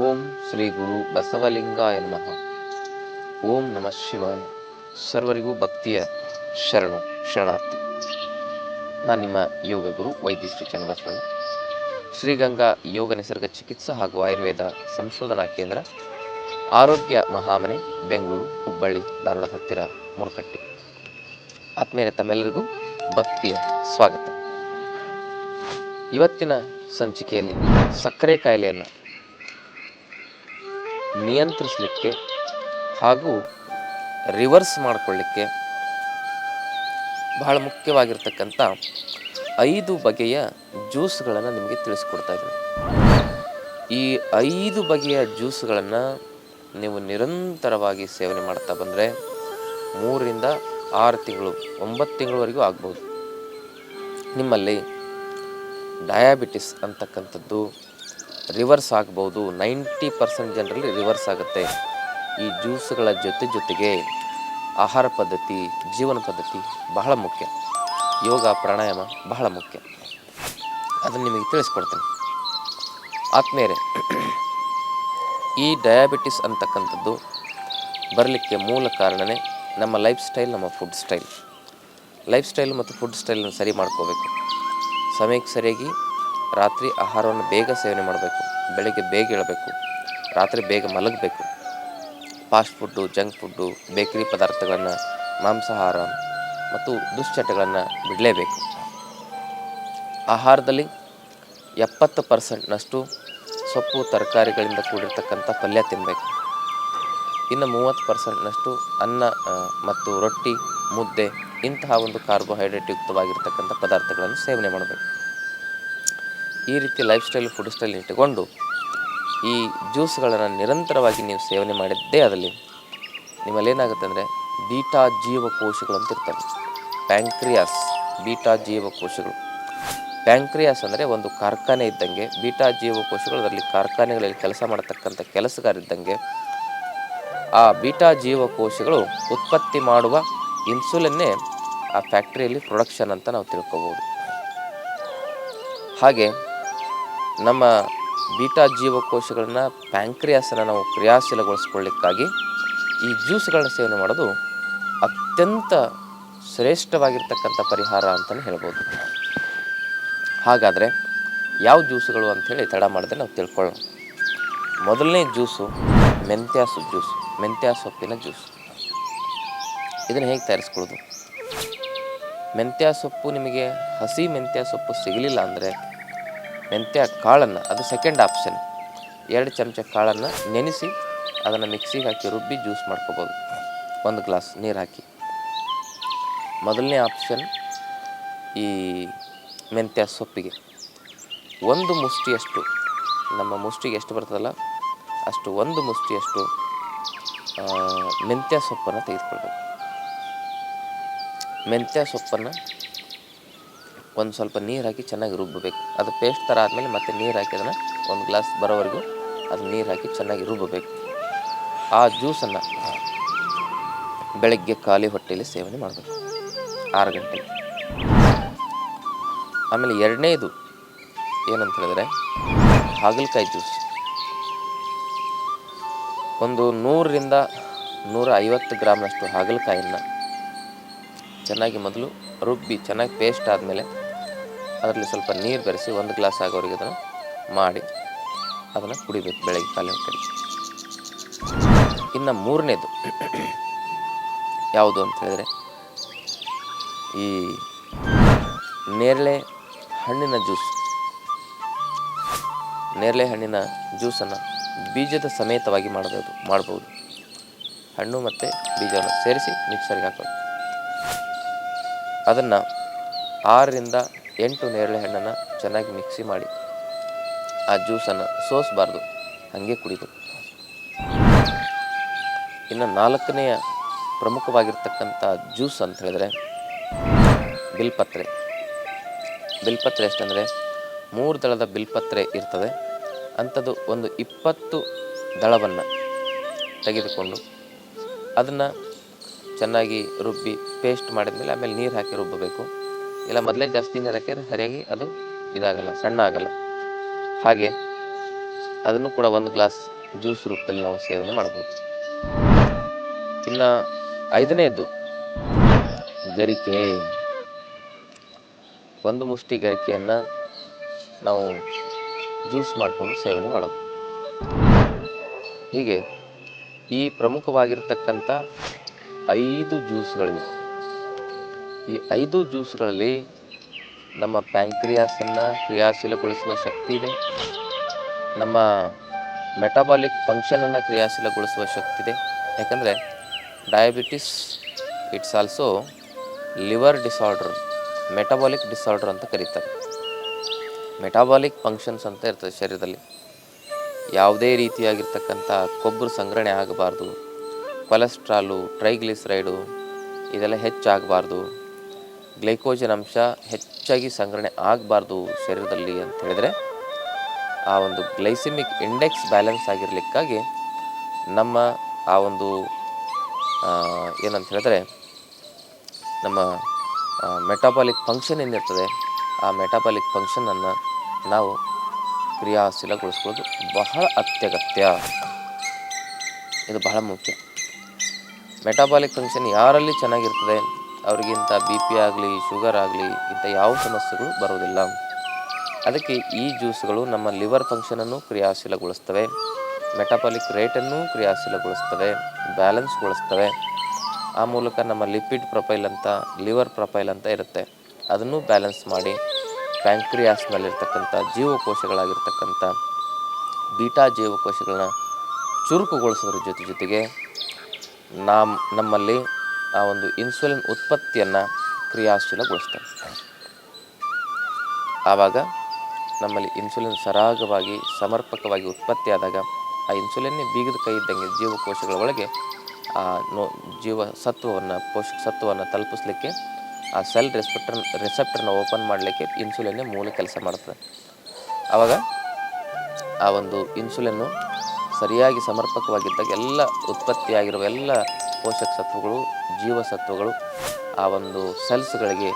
ಓಂ ಶ್ರೀ ಗುರು ಬಸವಲಿಂಗಾಯ ನಮಃ. ಓಂ ನಮಃ ಶಿವಾಯ. ಸರ್ವರಿಗೂ ಭಕ್ತಿಯ ಶರಣಾರ್ಥಿ. ನಾನು ನಿಮ್ಮ ಯೋಗ ಗುರು ವೈದ್ಯ ಶ್ರೀ ಚನ್ನಬಸವಣ್ಣ, ಶ್ರೀಗಂಗಾ ಯೋಗ ನಿಸರ್ಗ ಚಿಕಿತ್ಸಾ ಹಾಗೂ ಆಯುರ್ವೇದ ಸಂಶೋಧನಾ ಕೇಂದ್ರ, ಆರೋಗ್ಯ ಮಹಾಮನೆ, ಬೆಂಗಳೂರು, ಹುಬ್ಬಳ್ಳಿ, ಧಾರವಾಡ ಹತ್ತಿರ ಮುರಕಟ್ಟಿ. ಆತ್ಮೀಯ ತಮ್ಮೆಲ್ಲರಿಗೂ ಭಕ್ತಿಯ ಸ್ವಾಗತ. ಇವತ್ತಿನ ಸಂಚಿಕೆಯಲ್ಲಿ ಸಕ್ಕರೆ ಕಾಯಿಲೆಯನ್ನು ನಿಯಂತ್ರಿಸಲಿಕ್ಕೆ ಹಾಗೂ ರಿವರ್ಸ್ ಮಾಡಿಕೊಳ್ಳಿಕ್ಕೆ ಬಹಳ ಮುಖ್ಯವಾಗಿರ್ತಕ್ಕಂಥ 5 ಬಗೆಯ ಜ್ಯೂಸ್ಗಳನ್ನು ನಿಮಗೆ ತಿಳಿಸ್ಕೊಡ್ತಾ ಇದ್ದೀನಿ. ಈ 5 ಬಗೆಯ ಜ್ಯೂಸ್ಗಳನ್ನು ನೀವು ನಿರಂತರವಾಗಿ ಸೇವನೆ ಮಾಡ್ತಾ ಬಂದರೆ 3 ರಿಂದ 6 ತಿಂಗಳು 9 ತಿಂಗಳವರೆಗೂ ಆಗ್ಬೋದು. ನಿಮ್ಮಲ್ಲಿ ಡಯಾಬಿಟಿಸ್ ಅಂತಕ್ಕಂಥದ್ದು ರಿವರ್ಸ್ ಆಗ್ಬೋದು. 90% ಜನರಲ್ಲಿ ರಿವರ್ಸ್ ಆಗುತ್ತೆ. ಈ ಜ್ಯೂಸ್ಗಳ ಜೊತೆಗೆ ಆಹಾರ ಪದ್ಧತಿ, ಜೀವನ ಪದ್ಧತಿ ಬಹಳ ಮುಖ್ಯ. ಯೋಗ, ಪ್ರಾಣಾಯಾಮ ಬಹಳ ಮುಖ್ಯ. ಅದನ್ನು ನಿಮಗೆ ತಿಳಿಸ್ಕೊಡ್ತೇನೆ. ಆತ್ಮೀಯರೇ, ಈ ಡಯಾಬಿಟಿಸ್ ಅಂತಕ್ಕಂಥದ್ದು ಬರಲಿಕ್ಕೆ ಮೂಲ ಕಾರಣವೇ ನಮ್ಮ ಲೈಫ್ ಸ್ಟೈಲ್, ನಮ್ಮ ಫುಡ್ ಸ್ಟೈಲ್. ಲೈಫ್ ಸ್ಟೈಲ್ ಮತ್ತು ಫುಡ್ ಸ್ಟೈಲನ್ನು ಸರಿ ಮಾಡ್ಕೋಬೇಕು. ಸಮಯಕ್ಕೆ ಸರಿಯಾಗಿ ರಾತ್ರಿ ಆಹಾರವನ್ನು ಬೇಗ ಸೇವನೆ ಮಾಡಬೇಕು. ಬೆಳಗ್ಗೆ ಬೇಗ ಏಳಬೇಕು, ರಾತ್ರಿ ಬೇಗ ಮಲಗಬೇಕು. Fast food, junk food, bakery ಪದಾರ್ಥಗಳನ್ನು, ಮಾಂಸಾಹಾರ ಮತ್ತು ದುಶ್ಚಟಗಳನ್ನು ಬಿಡಲೇಬೇಕು. ಆಹಾರದಲ್ಲಿ 70%ನಷ್ಟು ಸೊಪ್ಪು ತರಕಾರಿಗಳಿಂದ ಕೂಡಿರ್ತಕ್ಕಂಥ ಪಲ್ಯ ತಿನ್ನಬೇಕು. ಇನ್ನು 30%ನಷ್ಟು ಅನ್ನ ಮತ್ತು ರೊಟ್ಟಿ, ಮುದ್ದೆ ಇಂತಹ ಒಂದು ಕಾರ್ಬೋಹೈಡ್ರೇಟ್ ಯುಕ್ತವಾಗಿರ್ತಕ್ಕಂಥ ಪದಾರ್ಥಗಳನ್ನು ಸೇವನೆ ಮಾಡಬೇಕು. ಈ ರೀತಿ ಲೈಫ್ ಸ್ಟೈಲ್, ಫುಡ್ ಸ್ಟೈಲ್ ಇಟ್ಟುಕೊಂಡು ಈ ಜ್ಯೂಸ್ಗಳನ್ನು ನಿರಂತರವಾಗಿ ನೀವು ಸೇವನೆ ಮಾಡಿದ್ದೇ ಆದಲ್ಲಿ ನಿಮ್ಮಲ್ಲಿ ಏನಾಗುತ್ತೆ ಅಂದರೆ ಬೀಟಾ ಜೀವಕೋಶಗಳು ಅಂತ ಇರ್ತವೆ. ಪ್ಯಾಂಕ್ರಿಯಾಸ್, ಬೀಟಾ ಜೀವಕೋಶಗಳು. ಪ್ಯಾಂಕ್ರಿಯಾಸ್ ಅಂದರೆ ಒಂದು ಕಾರ್ಖಾನೆ ಇದ್ದಂಗೆ. ಬೀಟಾ ಜೀವಕೋಶಗಳು ಅದರಲ್ಲಿ ಕಾರ್ಖಾನೆಗಳಲ್ಲಿ ಕೆಲಸ ಮಾಡತಕ್ಕಂಥ ಕೆಲಸಗಾರಿದ್ದಂಗೆ. ಆ ಬೀಟಾ ಜೀವಕೋಶಗಳು ಉತ್ಪತ್ತಿ ಮಾಡುವ ಇನ್ಸುಲಿನ್ನೇ ಆ ಫ್ಯಾಕ್ಟ್ರಿಯಲ್ಲಿ ಪ್ರೊಡಕ್ಷನ್ ಅಂತ ನಾವು ತಿಳ್ಕೊಬೋದು. ಹಾಗೆ ನಮ್ಮ ಬೀಟಾ ಜೀವಕೋಶಗಳನ್ನ, ಪ್ಯಾಂಕ್ರಿಯಾಸನ್ನು ನಾವು ಕ್ರಿಯಾಶೀಲಗೊಳಿಸ್ಕೊಳ್ಳಿಕ್ಕಾಗಿ ಈ ಜ್ಯೂಸ್ಗಳನ್ನ ಸೇವನೆ ಮಾಡೋದು ಅತ್ಯಂತ ಶ್ರೇಷ್ಠವಾಗಿರ್ತಕ್ಕಂಥ ಪರಿಹಾರ ಅಂತಲೇ ಹೇಳ್ಬೋದು. ಹಾಗಾದರೆ ಯಾವ ಜ್ಯೂಸುಗಳು ಅಂಥೇಳಿ ತಡ ಮಾಡಿದ್ರೆ ನಾವು ತಿಳ್ಕೊಳ್ಳೋಣ. ಮೊದಲನೇ ಜ್ಯೂಸು ಮೆಂತ್ಯ ಜ್ಯೂಸ್, ಮೆಂತ್ಯ ಸೊಪ್ಪಿನ ಜ್ಯೂಸ್. ಇದನ್ನು ಹೇಗೆ ತಯಾರಿಸ್ಕೊಳ್ಳೋದು? ಮೆಂತ್ಯ ಸೊಪ್ಪು ನಿಮಗೆ ಹಸಿ ಮೆಂತ್ಯ ಸೊಪ್ಪು ಸಿಗಲಿಲ್ಲ ಅಂದರೆ ಮೆಂತ್ಯ ಕಾಳನ್ನು, ಅದು ಸೆಕೆಂಡ್ ಆಪ್ಷನ್. 2 ಚಮಚ ಕಾಳನ್ನು ನೆನೆಸಿ ಅದನ್ನು ಮಿಕ್ಸಿಗೆ ಹಾಕಿ ರುಬ್ಬಿ ಜ್ಯೂಸ್ ಮಾಡ್ಕೋಬೋದು. 1 ಗ್ಲಾಸ್ ನೀರು ಹಾಕಿ. ಮೊದಲನೇ ಆಪ್ಷನ್ ಈ ಮೆಂತ್ಯ ಸೊಪ್ಪಿಗೆ 1 ಮುಷ್ಟಿಯಷ್ಟು, ನಮ್ಮ ಮುಷ್ಟಿಗೆ ಎಷ್ಟು ಬರ್ತದಲ್ಲ ಅಷ್ಟು 1 ಮುಷ್ಟಿಯಷ್ಟು ಮೆಂತ್ಯ ಸೊಪ್ಪನ್ನು ತೆಗೆದುಕೊಳ್ಬೇಕು. ಮೆಂತ್ಯ ಸೊಪ್ಪನ್ನು ಒಂದು ಸ್ವಲ್ಪ ನೀರು ಹಾಕಿ ಚೆನ್ನಾಗಿ ರುಬ್ಬಬೇಕು. ಅದು ಪೇಸ್ಟ್ ಥರ ಆದಮೇಲೆ ಮತ್ತೆ ನೀರು ಹಾಕಿ ಅದನ್ನು 1 ಗ್ಲಾಸ್ ಬರೋವರೆಗೂ ಅದು ನೀರು ಹಾಕಿ ಚೆನ್ನಾಗಿ ರುಬ್ಬಬೇಕು. ಆ ಜ್ಯೂಸನ್ನು ಬೆಳಗ್ಗೆ ಖಾಲಿ ಹೊಟ್ಟೆಯಲ್ಲಿ ಸೇವನೆ ಮಾಡಬೇಕು 6 ಗಂಟೆಗೆ. ಆಮೇಲೆ 2ನೇದು ಏನಂತ ಹೇಳಿದ್ರೆ ಹಾಗಲಕಾಯಿ ಜ್ಯೂಸ್. ಒಂದು 100 ರಿಂದ 150 ಗ್ರಾಮ್ನಷ್ಟು ಹಾಗಲಕಾಯನ್ನು ಚೆನ್ನಾಗಿ ಮೊದಲು ರುಬ್ಬಿ ಚೆನ್ನಾಗಿ ಪೇಸ್ಟ್ ಆದಮೇಲೆ ಅದರಲ್ಲಿ ಸ್ವಲ್ಪ ನೀರು ಬೆರೆಸಿ 1 ಗ್ಲಾಸ್ ಆಗೋವರೆಗೆ ಅದನ್ನು ಮಾಡಿ ಅದನ್ನು ಕುಡಿಬೇಕು ಬೆಳಗ್ಗೆ ಖಾಲಿ ಹೊಟ್ಟೆಯಲ್ಲಿ. ಇನ್ನು 3ನೇದು ಯಾವುದು ಅಂತ ಹೇಳಿದರೆ ಈ ನೇರಳೆ ಹಣ್ಣಿನ ಜ್ಯೂಸ್. ನೇರಳೆ ಹಣ್ಣಿನ ಜ್ಯೂಸನ್ನು ಬೀಜದ ಸಮೇತವಾಗಿ ಮಾಡ್ಬೋದು. ಹಣ್ಣು ಮತ್ತು ಬೀಜವನ್ನು ಸೇರಿಸಿ ಮಿಕ್ಸರ್ಗೆ ಹಾಕೋದು. ಅದನ್ನು 6 ರಿಂದ 8 ನೇರಳೆ ಹಣ್ಣನ್ನು ಚೆನ್ನಾಗಿ ಮಿಕ್ಸಿ ಮಾಡಿ ಆ ಜ್ಯೂಸನ್ನು ಸೋಸಬಾರ್ದು, ಹಾಗೆ ಕುಡಿಬೇಕು. ಇನ್ನು 4ನೆಯ ಪ್ರಮುಖವಾಗಿರ್ತಕ್ಕಂಥ ಜ್ಯೂಸ್ ಅಂತ ಹೇಳಿದ್ರೆ ಬಿಲ್ಪತ್ರೆ. ಬಿಲ್ಪತ್ರೆ ಎಷ್ಟಂದರೆ 3 ದಳದ ಬಿಲ್ಪತ್ರೆ ಇರ್ತದೆ. ಅಂಥದ್ದು ಒಂದು 20 ದಳವನ್ನು ತೆಗೆದುಕೊಂಡು ಅದನ್ನು ಚೆನ್ನಾಗಿ ರುಬ್ಬಿ ಪೇಸ್ಟ್ ಮಾಡಿದ್ಮೇಲೆ ಆಮೇಲೆ ನೀರು ಹಾಕಿ ರುಬ್ಬಬೇಕು. ಇಲ್ಲ ಮೊದಲೇ ಜಾಸ್ತಿ ನೀರು ಹಾಕಿದ್ರೆ ಸರಿಯಾಗಿ ಅದು ಇದಾಗಲ್ಲ, ಸಣ್ಣ ಆಗಲ್ಲ. ಹಾಗೆ ಅದನ್ನು ಕೂಡ ಒಂದು ಗ್ಲಾಸ್ ಜ್ಯೂಸ್ ರೂಪದಲ್ಲಿ ನಾವು ಸೇವನೆ ಮಾಡ್ಬೋದು. ಇನ್ನು 5ನೇದ್ದು ಗರಿಕೆ. ಒಂದು ಮುಷ್ಟಿ ಗರಿಕೆಯನ್ನು ನಾವು ಜ್ಯೂಸ್ ಮಾಡಿಕೊಂಡು ಸೇವನೆ ಮಾಡೋದು. ಹೀಗೆ ಈ ಪ್ರಮುಖವಾಗಿರ್ತಕ್ಕಂಥ 5 ಜ್ಯೂಸ್ಗಳಿವೆ. ಈ 5 ಜ್ಯೂಸ್ಗಳಲ್ಲಿ ನಮ್ಮ ಪ್ಯಾಂಕ್ರಿಯಾಸನ್ನು ಕ್ರಿಯಾಶೀಲಗೊಳಿಸುವ ಶಕ್ತಿ ಇದೆ, ನಮ್ಮ ಮೆಟಾಬಾಲಿಕ್ ಫಂಕ್ಷನನ್ನು ಕ್ರಿಯಾಶೀಲಗೊಳಿಸುವ ಶಕ್ತಿ ಇದೆ. ಯಾಕಂದರೆ diabetes it's also liver disorder, metabolic disorder ಅಂತ ಕರೀತಾರೆ. ಮೆಟಾಬಾಲಿಕ್ ಫಂಕ್ಷನ್ಸ್ ಅಂತ ಇರ್ತದೆ ಶರೀರದಲ್ಲಿ. ಯಾವುದೇ ರೀತಿಯಾಗಿರ್ತಕ್ಕಂಥ ಕೊಬ್ಬು ಸಂಗ್ರಹಣೆ ಆಗಬಾರ್ದು, ಕೊಲೆಸ್ಟ್ರಾಲು, ಟ್ರೈಗ್ಲಿಸರೈಡು ಇದೆಲ್ಲ ಹೆಚ್ಚಾಗಬಾರ್ದು, ಗ್ಲೈಕೋಜನ್ ಅಂಶ ಹೆಚ್ಚಾಗಿ ಸಂಗ್ರಹಣೆ ಆಗಬಾರ್ದು ಶರೀರದಲ್ಲಿ ಅಂತ ಹೇಳಿದರೆ, ಆ ಒಂದು ಗ್ಲೈಸೆಮಿಕ್ ಇಂಡೆಕ್ಸ್ ಬ್ಯಾಲೆನ್ಸ್ ಆಗಿರಲಿಕ್ಕಾಗಿ ನಮ್ಮ ಆ ಒಂದು ಏನಂತ ಹೇಳಿದ್ರೆ ನಮ್ಮ ಮೆಟಾಬಾಲಿಕ್ ಫಂಕ್ಷನ್ ಏನಿರ್ತದೆ, ಆ ಮೆಟಾಬಾಲಿಕ್ ಫಂಕ್ಷನನ್ನು ನಾವು ಕ್ರಿಯಾಶೀಲಗೊಳಿಸ್ಕೊಳ್ಳೋದು ಬಹಳ ಅತ್ಯಗತ್ಯ. ಇದು ಬಹಳ ಮುಖ್ಯ. ಮೆಟಾಬಾಲಿಕ್ ಫಂಕ್ಷನ್ ಯಾರಲ್ಲಿ ಚೆನ್ನಾಗಿರ್ತದೆ ಅವ್ರಿಗಿಂತ BP ಆಗಲಿ, ಶುಗರ್ ಆಗಲಿ ಇಂಥ ಯಾವ ಸಮಸ್ಯೆಗಳು ಬರೋದಿಲ್ಲ. ಅದಕ್ಕೆ ಈ ಜ್ಯೂಸ್ಗಳು ನಮ್ಮ ಲಿವರ್ ಫಂಕ್ಷನನ್ನು ಕ್ರಿಯಾಶೀಲಗೊಳಿಸ್ತವೆ, ಮೆಟಾಬಾಲಿಕ್ ರೇಟನ್ನು ಕ್ರಿಯಾಶೀಲಗೊಳಿಸ್ತವೆ, ಬ್ಯಾಲೆನ್ಸ್ಗೊಳಿಸ್ತವೆ. ಆ ಮೂಲಕ ನಮ್ಮ ಲಿಪಿಡ್ ಪ್ರೊಫೈಲ್ ಅಂತ, ಲಿವರ್ ಪ್ರೊಫೈಲ್ ಅಂತ ಇರುತ್ತೆ, ಅದನ್ನು ಬ್ಯಾಲೆನ್ಸ್ ಮಾಡಿ ಪ್ಯಾಂಕ್ರಿಯಾಸ್ನಲ್ಲಿರ್ತಕ್ಕಂಥ ಜೀವಕೋಶಗಳಾಗಿರ್ತಕ್ಕಂಥ ಬೀಟಾ ಜೀವಕೋಶಗಳನ್ನ ಚುರುಕುಗೊಳಿಸೋದ್ರ ಜೊತೆಗೆ ನಮ್ಮಲ್ಲಿ ಆ ಒಂದು ಇನ್ಸುಲಿನ್ ಉತ್ಪತ್ತಿಯನ್ನು ಕ್ರಿಯಾಶೀಲಗೊಳಿಸ್ತವೆ. ಆವಾಗ ನಮ್ಮಲ್ಲಿ ಇನ್ಸುಲಿನ್ ಸರಾಗವಾಗಿ ಸಮರ್ಪಕವಾಗಿ ಉತ್ಪತ್ತಿಯಾದಾಗ ಆ ಇನ್ಸುಲಿನ್ನೇ ಬೀಗದ ಕೈ ಇದ್ದಂಗೆ ಜೀವಕೋಶಗಳ ಒಳಗೆ ಆ ಪೋಷಕ ಸತ್ವವನ್ನು ತಲುಪಿಸ್ಲಿಕ್ಕೆ ಆ ಸೆಲ್ ರಿಸೆಪ್ಟರ್ನ ಓಪನ್ ಮಾಡಲಿಕ್ಕೆ ಇನ್ಸುಲಿನ್ನೇ ಮೂಲ ಕೆಲಸ ಮಾಡ್ತದೆ. ಆವಾಗ ಆ ಒಂದು ಇನ್ಸುಲಿನ್ನು ಸರಿಯಾಗಿ ಸಮರ್ಪಕವಾಗಿದ್ದಾಗ ಎಲ್ಲ ಉತ್ಪತ್ತಿಯಾಗಿರುವ ಎಲ್ಲ ಪೋಷಕ ಸತ್ವಗಳು, ಜೀವಸತ್ವಗಳು ಆ ಒಂದು ಸೆಲ್ಸ್ಗಳಿಗೆ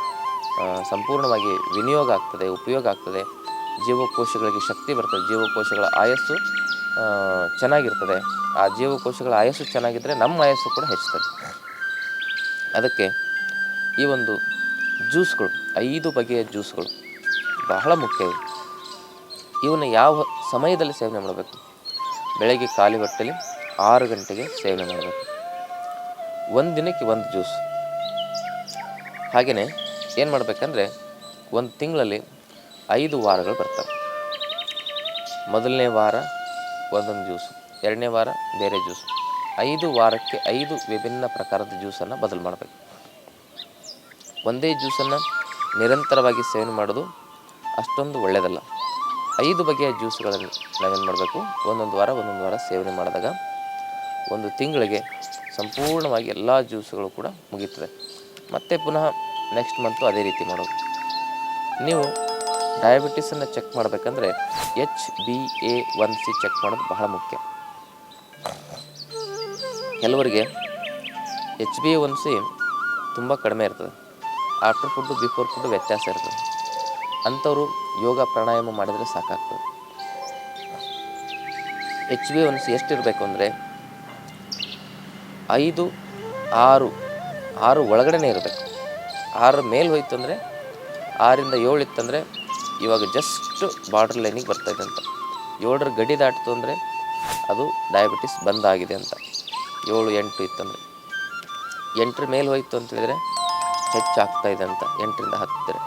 ಸಂಪೂರ್ಣವಾಗಿ ವಿನಿಯೋಗ ಆಗ್ತದೆ, ಉಪಯೋಗ ಆಗ್ತದೆ. ಜೀವಕೋಶಗಳಿಗೆ ಶಕ್ತಿ ಬರ್ತದೆ, ಜೀವಕೋಶಗಳ ಆಯಸ್ಸು ಚೆನ್ನಾಗಿರ್ತದೆ. ಆ ಜೀವಕೋಶಗಳ ಆಯಸ್ಸು ಚೆನ್ನಾಗಿದ್ದರೆ ನಮ್ಮ ಆಯಸ್ಸು ಕೂಡ ಹೆಚ್ಚುತ್ತದೆ. ಅದಕ್ಕೆ ಈ ಒಂದು ಜ್ಯೂಸ್ಗಳು, 5 ಬಗೆಯ ಜ್ಯೂಸ್ಗಳು ಬಹಳ ಮುಖ್ಯ. ಇವನ್ನ ಯಾವ ಸಮಯದಲ್ಲಿ ಸೇವನೆ ಮಾಡಬೇಕು? ಬೆಳಗ್ಗೆ ಖಾಲಿ ಹೊಟ್ಟೆಲಿ 6 ಗಂಟೆಗೆ ಸೇವನೆ ಮಾಡಬೇಕು. ಒಂದು ದಿನಕ್ಕೆ 1 ಜ್ಯೂಸ್. ಹಾಗೆಯೇ ಏನು ಮಾಡಬೇಕಂದ್ರೆ, ಒಂದು ತಿಂಗಳಲ್ಲಿ 5 ವಾರಗಳು ಬರ್ತವೆ. ಮೊದಲನೇ ವಾರ ಒಂದೊಂದು ಜ್ಯೂಸು, 2ನೇ ವಾರ ಬೇರೆ ಜ್ಯೂಸು. 5 ವಾರಕ್ಕೆ 5 ವಿಭಿನ್ನ ಪ್ರಕಾರದ ಜ್ಯೂಸನ್ನು ಬದಲು ಮಾಡಬೇಕು. ಒಂದೇ ಜ್ಯೂಸನ್ನು ನಿರಂತರವಾಗಿ ಸೇವನೆ ಮಾಡೋದು ಅಷ್ಟೊಂದು ಒಳ್ಳೆಯದಲ್ಲ. 5 ಬಗೆಯ ಜ್ಯೂಸ್ಗಳನ್ನು ನಾವೇನು ಮಾಡಬೇಕು, ಒಂದೊಂದು ವಾರ ಸೇವನೆ ಮಾಡಿದಾಗ ಒಂದು ತಿಂಗಳಿಗೆ ಸಂಪೂರ್ಣವಾಗಿ ಎಲ್ಲ ಜ್ಯೂಸ್ಗಳು ಕೂಡ ಮುಗೀತದೆ. ಮತ್ತು ಪುನಃ ನೆಕ್ಸ್ಟ್ ಮಂತು ಅದೇ ರೀತಿ ಮಾಡೋದು. ನೀವು ಡಯಾಬಿಟಿಸನ್ನು ಚೆಕ್ ಮಾಡಬೇಕಂದ್ರೆ HbA1c ಚೆಕ್ ಮಾಡೋದು ಬಹಳ ಮುಖ್ಯ. ಕೆಲವರಿಗೆ HbA1c ತುಂಬ ಕಡಿಮೆ ಇರ್ತದೆ. ಆಫ್ಟರ್ ಫುಡ್ಡು ಬಿಫೋರ್ ಫುಡ್ಡು ವ್ಯತ್ಯಾಸ ಇರ್ತದೆ. ಅಂಥವರು ಯೋಗ ಪ್ರಾಣಾಯಾಮ ಮಾಡಿದರೆ ಸಾಕಾಗ್ತದೆ. HbA1c ಎಷ್ಟಿರಬೇಕು ಅಂದರೆ 5, 6 ಒಳಗಡೆ ಇರಬೇಕು. 6 ಮೇಲೆ ಹೋಯ್ತು ಅಂದರೆ, 6ರಿಂದ 7 ಇತ್ತಂದರೆ ಇವಾಗ ಜಸ್ಟ್ ಬಾರ್ಡರ್ ಲೈನಿಗೆ ಬರ್ತಾಯಿದೆ ಅಂತ. 7ರ ಗಡಿ ದಾಟಿತು ಅಂದರೆ ಅದು ಡಯಾಬಿಟಿಸ್ ಬಂದಾಗಿದೆ ಅಂತ. 7, 8 ಇತ್ತಂದರೆ, 8ರ ಮೇಲೆ ಹೋಯ್ತು ಅಂತ ಹೇಳಿದರೆ ಹೆಚ್ಚಾಗ್ತಾಯಿದೆ ಅಂತ. 8ರಿಂದ 10 ಇದ್ದರೆ,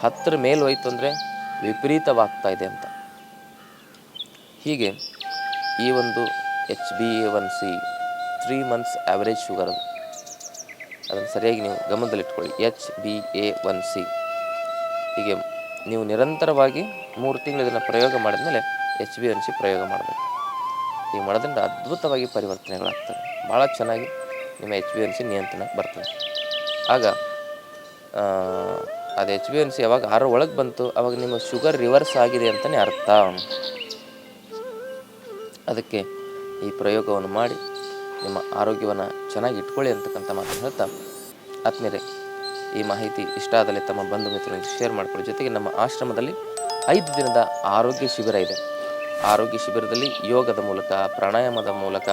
10ರ ಮೇಲೆ ಹೋಯ್ತು ಅಂದರೆ ವಿಪರೀತವಾಗ್ತಾ ಇದೆ ಅಂತ. ಹೀಗೆ ಈ ಒಂದು HbA1c 3 ಮಂತ್ಸ್ ಆ್ಯಾವ್ರೇಜ್ ಶುಗರ್, ಅದನ್ನು ಸರಿಯಾಗಿ ನೀವು ಗಮನದಲ್ಲಿಟ್ಕೊಳ್ಳಿ. HbA1c ಹೀಗೆ ನೀವು ನಿರಂತರವಾಗಿ 3 ತಿಂಗಳು ಇದನ್ನು ಪ್ರಯೋಗ ಮಾಡಿದ್ಮೇಲೆ HbA1c ಪ್ರಯೋಗ ಮಾಡಬೇಕು. ಹೀಗೆ ಮಾಡೋದ್ರಿಂದ ಅದ್ಭುತವಾಗಿ ಪರಿವರ್ತನೆಗಳಾಗ್ತವೆ. ಭಾಳ ಚೆನ್ನಾಗಿ ನಿಮ್ಮ HbA1c ನಿಯಂತ್ರಣಕ್ಕೆ ಬರ್ತದೆ. ಆಗ ಅದು HbA1c ಯಾವಾಗ 6 ಒಳಗೆ ಬಂತು ಆವಾಗ ನಿಮ್ಮ ಶುಗರ್ ರಿವರ್ಸ್ ಆಗಿದೆ ಅಂತಲೇ ಅರ್ಥ. ಅದಕ್ಕೆ ಈ ಪ್ರಯೋಗವನ್ನು ಮಾಡಿ ನಿಮ್ಮ ಆರೋಗ್ಯವನ್ನು ಚೆನ್ನಾಗಿ ಇಟ್ಕೊಳ್ಳಿ ಅಂತಕ್ಕಂಥ ಮಾತನ್ನು ಹೇಳ್ತಾ, ಆತ್ಮೀಯರೇ, ಈ ಮಾಹಿತಿ ಇಷ್ಟ ಆದಲ್ಲಿ ತಮ್ಮ ಬಂಧು ಮಿತ್ರರಿಗೆ ಶೇರ್ ಮಾಡ್ಕೊಳ್ಳಿ. ಜೊತೆಗೆ ನಮ್ಮ ಆಶ್ರಮದಲ್ಲಿ 5 ದಿನದ ಆರೋಗ್ಯ ಶಿಬಿರ ಇದೆ. ಆರೋಗ್ಯ ಶಿಬಿರದಲ್ಲಿ ಯೋಗದ ಮೂಲಕ, ಪ್ರಾಣಾಯಾಮದ ಮೂಲಕ,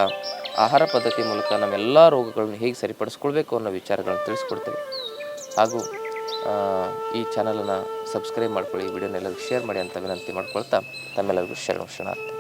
ಆಹಾರ ಪದ್ಧತಿ ಮೂಲಕ ನಮ್ಮೆಲ್ಲ ರೋಗಗಳನ್ನು ಹೇಗೆ ಸರಿಪಡಿಸ್ಕೊಳ್ಬೇಕು ಅನ್ನೋ ವಿಚಾರಗಳನ್ನು ತಿಳಿಸ್ಕೊಡ್ತೇವೆ. ಹಾಗೂ ಈ ಚಾನಲನ್ನು ಸಬ್ಸ್ಕ್ರೈಬ್ ಮಾಡ್ಕೊಳ್ಳಿ, ವಿಡಿಯೋನೆಲ್ಲರಿಗೂ ಶೇರ್ ಮಾಡಿ ಅಂತ ವಿನಂತಿ ಮಾಡ್ಕೊಳ್ತಾ ತಮ್ಮೆಲ್ಲರಿಗೂ ಶರಣಾರ್ಥಿ.